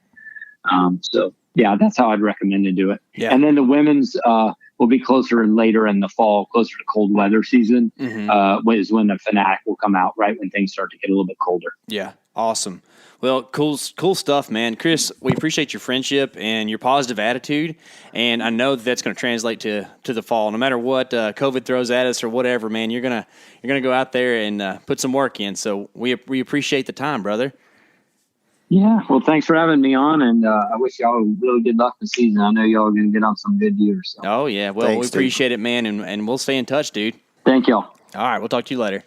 That's how I'd recommend to do it. Yeah. And then the women's will be later in the fall, closer to cold weather season, is when the Fanatic will come out, right when things start to get a little bit colder. Yeah. Awesome. Well, cool stuff, man. Chris, we appreciate your friendship and your positive attitude, and I know that's going to translate to the fall. No matter what COVID throws at us or whatever, man, you're gonna go out there and put some work in. So we appreciate the time, brother. Yeah. Well, thanks for having me on, and I wish y'all really good luck this season. I know y'all are going to get on some good deer. So. Oh yeah. Well, thanks, we appreciate it, man, and we'll stay in touch, dude. Thank y'all. All right. We'll talk to you later.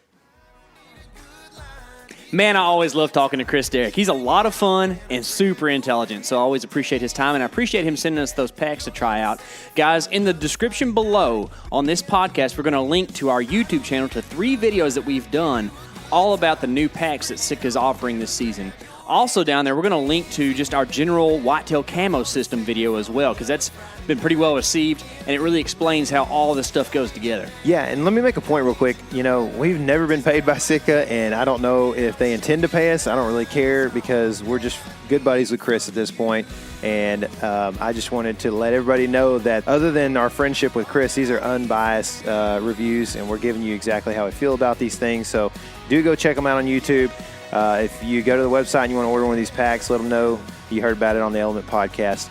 Man, I always love talking to Chris Derrick. He's a lot of fun and super intelligent, so I always appreciate his time, and I appreciate him sending us those packs to try out. Guys, in the description below on this podcast, we're going to link to our YouTube channel to 3 videos that we've done all about the new packs that Sitka's offering this season. Also down there, we're going to link to just our general whitetail camo system video as well, because that's been pretty well received, and it really explains how all this stuff goes together. Yeah, and let me make a point real quick. We've never been paid by Sitka, and I don't know if they intend to pay us. I don't really care, because we're just good buddies with Chris at this point. And I just wanted to let everybody know that other than our friendship with Chris, these are unbiased reviews, and we're giving you exactly how I feel about these things. So do go check them out on YouTube. If you go to the website and you want to order one of these packs, let them know you heard about it on the Element Podcast.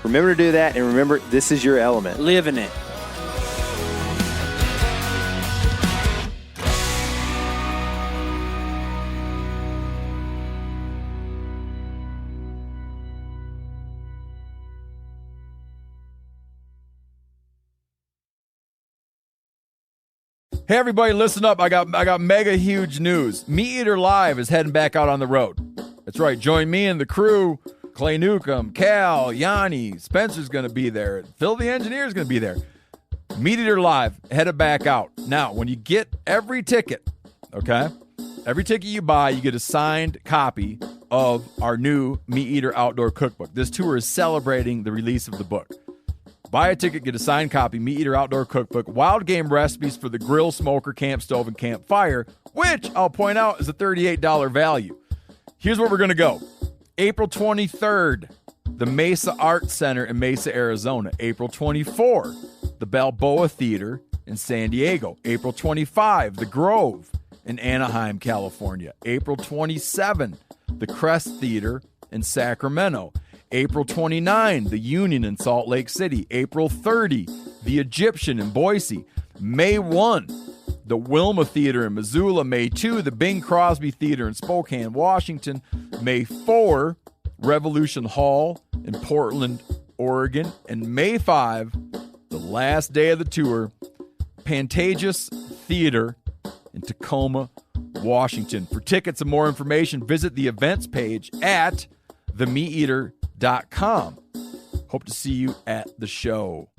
Remember to do that, and remember, this is your element. Live in it. Hey everybody, listen up. I got mega huge news. Meat Eater Live is heading back out on the road. That's right. Join me and the crew. Clay Newcomb, Cal, Yanni, Spencer's going to be there. Phil the engineer is going to be there. Meat Eater Live, headed back out. Now, when you get every ticket, okay, every ticket you buy, you get a signed copy of our new Meat Eater Outdoor Cookbook. This tour is celebrating the release of the book. Buy a ticket, get a signed copy, Meat Eater Outdoor Cookbook, wild game recipes for the grill, smoker, camp stove, and campfire, which I'll point out is a $38 value. Here's where we're going to go. April 23rd, the Mesa Arts Center in Mesa, Arizona. April 24, the Balboa Theater in San Diego. April 25, the Grove in Anaheim, California. April 27, the Crest Theater in Sacramento. April 29, the Union in Salt Lake City. April 30, the Egyptian in Boise. May 1, the Wilma Theater in Missoula. May 2, the Bing Crosby Theater in Spokane, Washington. May 4, Revolution Hall in Portland, Oregon. And May 5, the last day of the tour, Pantages Theater in Tacoma, Washington. For tickets and more information, visit the events page at themeateater.com. Hope to see you at the show.